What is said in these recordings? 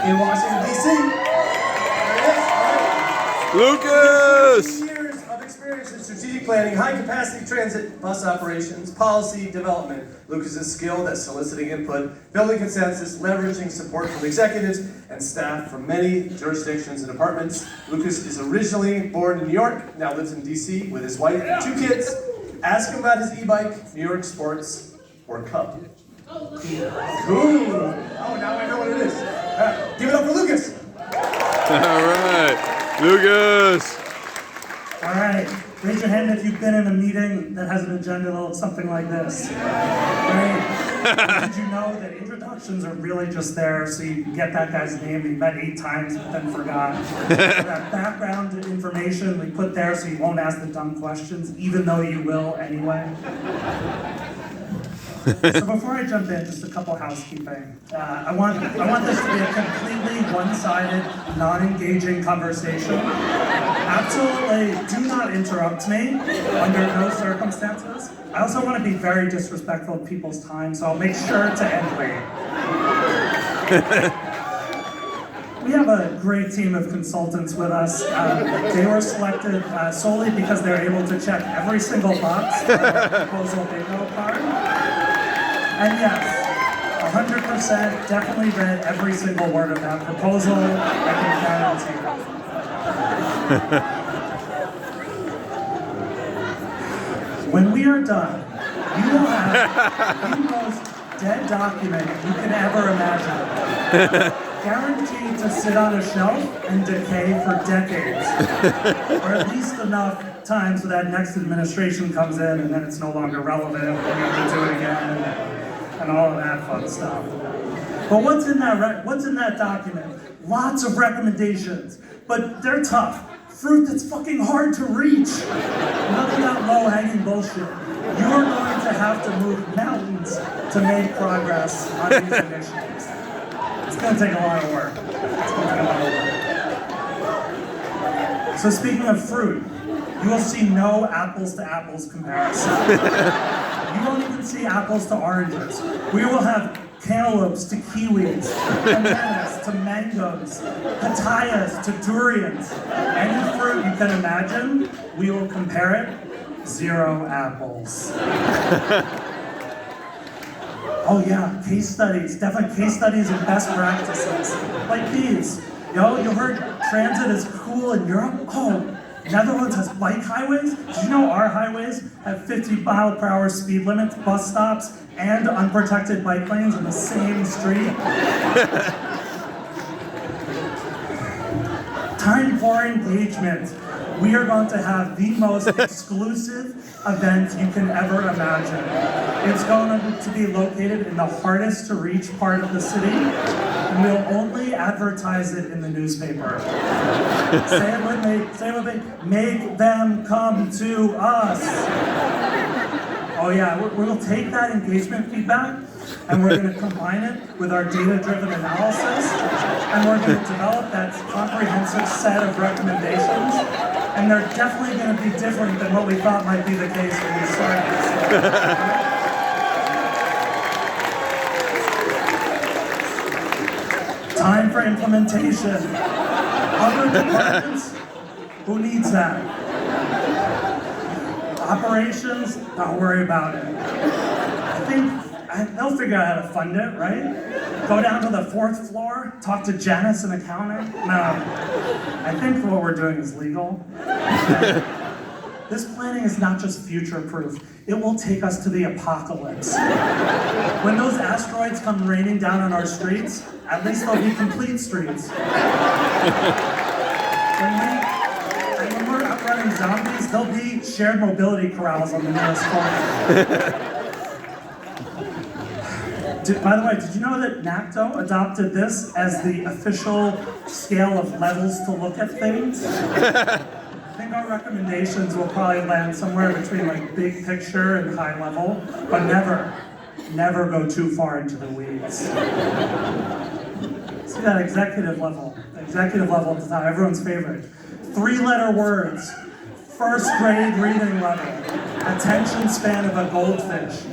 in Washington, D.C. Lucas! 15 years of experience in strategic planning, high-capacity transit, bus operations, policy development. Lucas is skilled at soliciting input, building consensus, leveraging support from executives and staff from many jurisdictions and departments. Lucas is originally born in New York, now lives in D.C. with his wife and 2 kids. Ask him about his e-bike, New York Sports, or Cub. Cool. Oh, now I know what it is. Give it up for Lucas. All right, Lucas. All right, raise your hand if you've been in a meeting that has an agenda that looks something like this. Right? Did you know that introductions are really just there so you get that guy's name that you met 8 times but then forgot? That background information we put there so you won't ask the dumb questions, even though you will anyway. So before I jump in, just a couple housekeeping. I want this to be a completely one-sided, non-engaging conversation. Absolutely do not interrupt me under no circumstances. I also want to be very disrespectful of people's time, so I'll make sure to end late. We have a great team of consultants with us. They were selected solely because they're able to check every single box on our proposal bingo card. And yes, 100% definitely read every single word of that proposal. I can guarantee it. When we are done, you will have the most dead document you can ever imagine. Guaranteed to sit on a shelf and decay for decades. Or at least enough time so that next administration comes in and then it's no longer relevant and we have to do it again and all of that fun stuff. But what's in that document? Lots of recommendations, but they're tough. Fruit that's fucking hard to reach. None of that low-hanging bullshit. You are going to have to move mountains to make progress on these initiatives. It's going to take a lot of work. So speaking of fruit, you will see no apples to apples comparison. You won't even see apples to oranges. We will have cantaloupes to kiwis, bananas to mangoes, papayas to durians. Any fruit you can imagine, we will compare it. 0 apples. Oh yeah, case studies, definitely case studies and best practices. Like these. Yo, you heard transit is cool in Europe? Oh, Netherlands has bike highways? Did you know our highways have 50-mile-per-hour speed limits, bus stops, and unprotected bike lanes in the same street? Time for engagement. We are going to have the most exclusive event you can ever imagine. It's going to be located in the hardest to reach part of the city, and we'll only advertise it in the newspaper. Say it with me, make them come to us. Oh yeah, we'll take that engagement feedback and we're going to combine it with our data-driven analysis, and we're going to develop that comprehensive set of recommendations, and they're definitely going to be different than what we thought might be the case when we started this. Time for implementation. Other departments, who needs that? Operations, don't worry about it. I think they'll figure out how to fund it, right? Go down to the 4th floor, talk to Janice and accounting? No, I think what we're doing is legal. This planning is not just future-proof, it will take us to the apocalypse. When those asteroids come raining down on our streets, at least they'll be complete streets. When we're outrunning zombies, there'll be shared mobility corrals on the nearest corner. By the way, did you know that NACTO adopted this as the official scale of levels to look at things? I think our recommendations will probably land somewhere between like big picture and high level, but never go too far into the weeds. See that executive level at the top, everyone's favorite. 3-letter words, 1st grade reading level, attention span of a goldfish.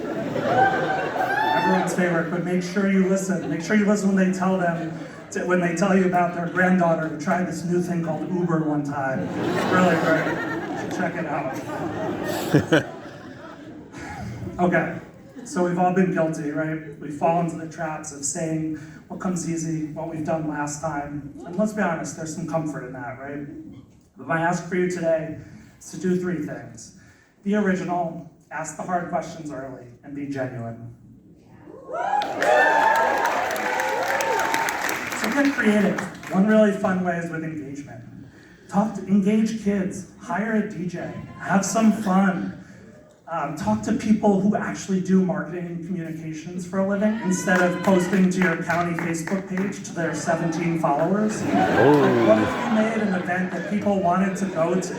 Everyone's favorite, but make sure you listen. Make sure you listen when they tell them when they tell you about their granddaughter who tried this new thing called Uber one time. It's really great. You should check it out. Okay, so we've all been guilty, right? We fall into the traps of saying what comes easy, what we've done last time. And let's be honest, there's some comfort in that, right? But my ask for you today is to do three things. Be original, ask the hard questions early, and be genuine. So get creative. One really fun way is with engagement. Engage kids, hire a DJ, have some fun. Talk to people who actually do marketing and communications for a living instead of posting to your county Facebook page to their 17 followers. Like, what if you made an event that people wanted to go to?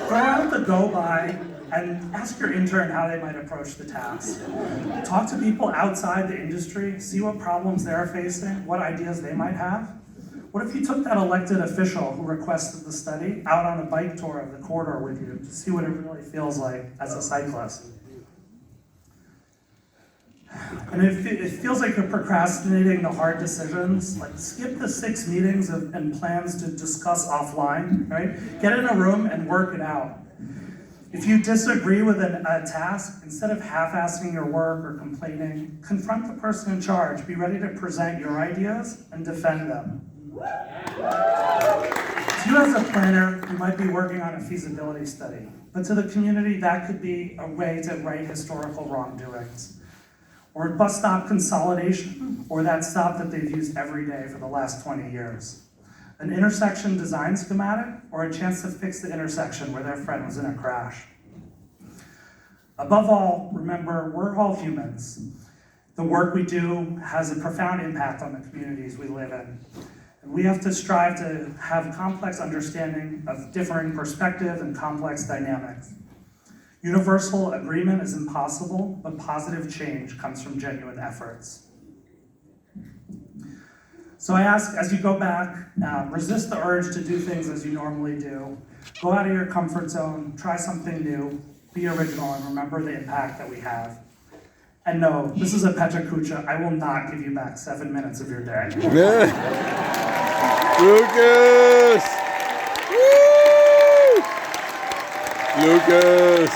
Throw out the go-by and ask your intern how they might approach the task. Talk to people outside the industry, see what problems they're facing, what ideas they might have. What if you took that elected official who requested the study out on a bike tour of the corridor with you to see what it really feels like as a cyclist? And if it feels like you're procrastinating the hard decisions, like skip the 6 meetings and plans to discuss offline, right? Get in a room and work it out. If you disagree with a task, instead of half-assing your work or complaining, confront the person in charge. Be ready to present your ideas and defend them. To you as a planner, you might be working on a feasibility study, but to the community, that could be a way to right historical wrongdoings. Or bus stop consolidation, or that stop that they've used every day for the last 20 years. An intersection design schematic, or a chance to fix the intersection where their friend was in a crash. Above all, remember, we're all humans. The work we do has a profound impact on the communities we live in. And we have to strive to have complex understanding of differing perspective and complex dynamics. Universal agreement is impossible, but positive change comes from genuine efforts. So I ask, as you go back, resist the urge to do things as you normally do. Go out of your comfort zone, try something new, be original, and remember the impact that we have. And no, this is a Pecha Kucha. I will not give you back 7 minutes of your day. Lucas! Woo! Lucas!